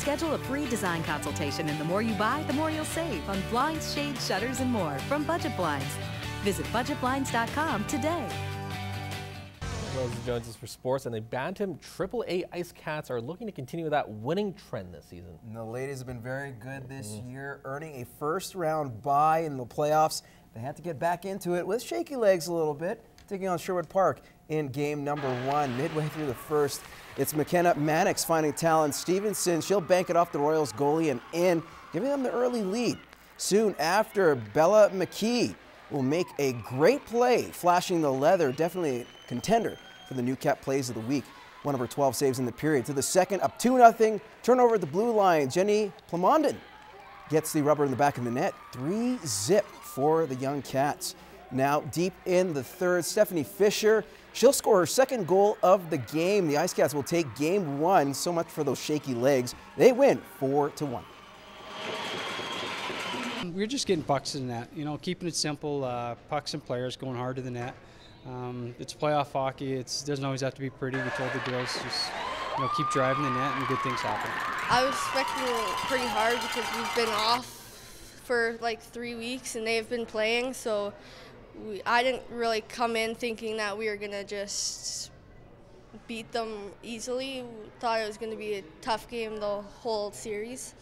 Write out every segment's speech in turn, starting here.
Schedule a free design consultation, and the more you buy, the more you'll save on blinds, shades, shutters, and more from Budget Blinds. Visit budgetblinds.com today. Rose joins us for sports, and the Bantam AAA Ice Cats are looking to continue that winning trend this season. And the ladies have been very good this year, earning a first-round bye in the playoffs. They had to get back into it with shaky legs a little bit, taking on Sherwood Park in game number 1. Midway through the first, it's McKenna Mannix finding Talon Stevenson. She'll bank it off the Royals goalie and in, giving them the early lead. Soon after, Bella McKee will make a great play, flashing the leather, definitely a contender for the Newcap Plays of the Week. One of her 12 saves in the period. To the second, up 2-0, turnover at the blue line. Jenny Plamondon gets the rubber in the back of the net. 3-0 for the young Cats. Now deep in the third, Stephanie Fisher, she'll score her second goal of the game. The Ice Cats will take game 1. So much for those shaky legs. They win 4-1. We're just getting pucks in the net, you know, keeping it simple, pucks and players going hard to the net. It's playoff hockey. It doesn't always have to be pretty. We told the girls just, you know, keep driving the net and good things happen. I was expecting it pretty hard because we've been off for like 3 weeks and they've been playing, so I didn't really come in thinking that we were going to just beat them easily. Thought it was going to be a tough game the whole series.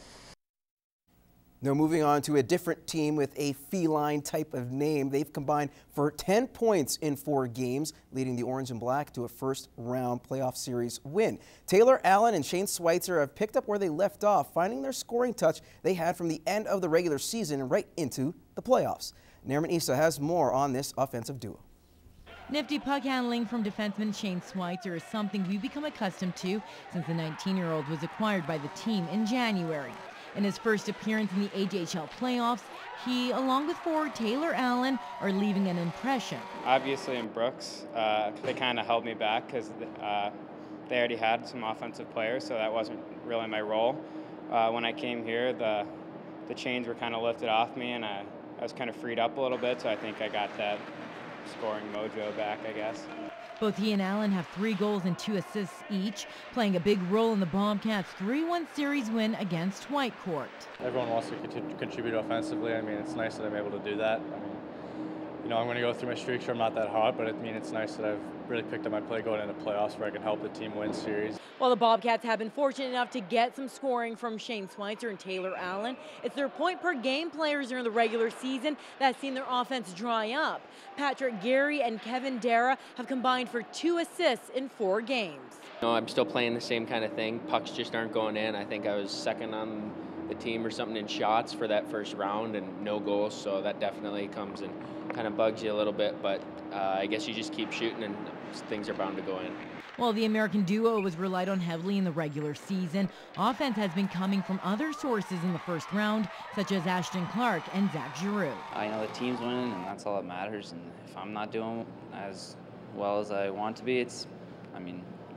Now moving on to a different team with a feline type of name. They've combined for 10 points in 4 games, leading the Orange and Black to a first-round playoff series win. Taylor Allen and Shane Schweitzer have picked up where they left off, finding their scoring touch they had from the end of the regular season and right into the playoffs. Nairman Issa has more on this offensive duo. Nifty puck handling from defenseman Shane Schweitzer is something we've become accustomed to since the 19-year-old was acquired by the team in January. In his first appearance in the AJHL playoffs, he, along with forward Taylor Allen, are leaving an impression. Obviously in Brooks, they kind of held me back because they already had some offensive players, so that wasn't really my role. When I came here, the chains were kind of lifted off me, and I was kind of freed up a little bit, so I think I got that scoring mojo back, I guess. Both he and Allen have 3 goals and 2 assists each, playing a big role in the Bobcats' 3-1 series win against Whitecourt. Everyone wants to contribute offensively. I mean, it's nice that I'm able to do that. I mean, you know, I'm going to go through my streaks where I'm not that hot, but I mean, it's nice that I've really picked up my play going into playoffs where I can help the team win series. While the Bobcats have been fortunate enough to get some scoring from Shane Schweitzer and Taylor Allen, it's their point-per-game players during the regular season that's seen their offense dry up. Patrick Gary and Kevin Dara have combined for 2 assists in 4 games. No, I'm still playing the same kind of thing. Pucks just aren't going in. I think I was second on the team or something in shots for that first round and no goals, so that definitely comes and kind of bugs you a little bit, but I guess you just keep shooting and things are bound to go in. While the American duo was relied on heavily in the regular season, offense has been coming from other sources in the first round, such as Ashton Clark and Zach Giroux. I know the team's winning, and that's all that matters. And if I'm not doing as well as I want to be, as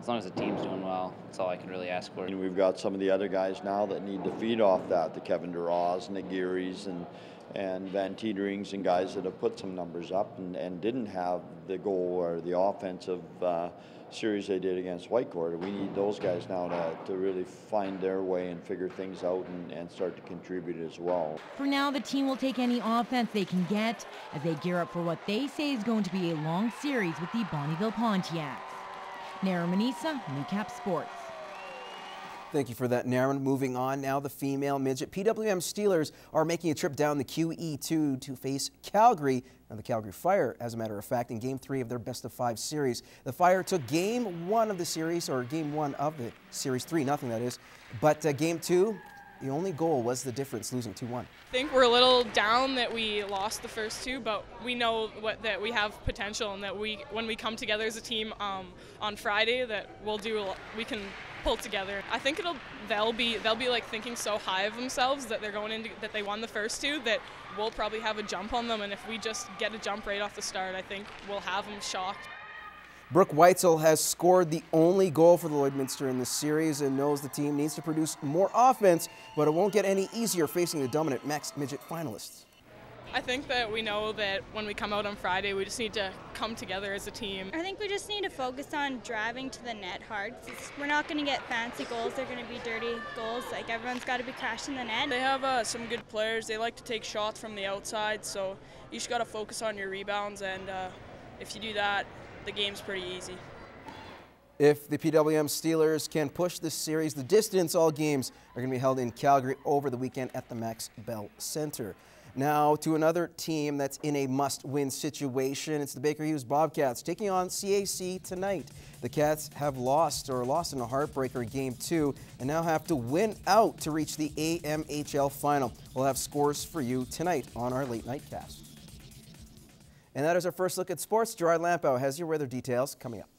long as the team's doing well, that's all I can really ask for. And we've got some of the other guys now that need to feed off that, the Kevin Duraws and the Gearys and Van Teeterings and guys that have put some numbers up and didn't have the goal or the offensive series they did against Whitecourt. We need those guys now to really find their way and figure things out and start to contribute as well. For now, the team will take any offense they can get as they gear up for what they say is going to be a long series with the Bonneville Pontiacs. Nairman Issa, Newcap Sports. Thank you for that, Nairman. Moving on now, the female midget PWM Steelers are making a trip down the QE2 to face Calgary and the Calgary Fire, as a matter of fact, in Game 3 of their best-of-5 series. The Fire took Game 1 of the series, or Game 1 of the series, 3-0 that is, but Game 2, the only goal was the difference, losing 2-1. I think we're a little down that we lost the first 2, but we know that we have potential and that when we come together as a team on Friday, that we can pull together. I think they'll be like thinking so high of themselves that they're going into that they won the first 2 that we'll probably have a jump on them, and if we just get a jump right off the start, I think we'll have them shocked. Brooke Weitzel has scored the only goal for the Lloydminster in this series and knows the team needs to produce more offense, but it won't get any easier facing the dominant Max Midget finalists. I think that we know that when we come out on Friday, we just need to come together as a team. I think we just need to focus on driving to the net hard. We're not going to get fancy goals. They're going to be dirty goals. Like, everyone's got to be crashing the net. They have some good players. They like to take shots from the outside, so you just got to focus on your rebounds, and if you do that, the game's pretty easy. If the PWM Steelers can push this series the distance, all games are going to be held in Calgary over the weekend at the Max Bell Center. Now to another team that's in a must-win situation. It's the Baker Hughes Bobcats taking on CAC tonight. The Cats have lost in a heartbreaker Game 2 and now have to win out to reach the AMHL final. We'll have scores for you tonight on our late night cast. And that is our first look at sports. Gerard Lampeau has your weather details coming up.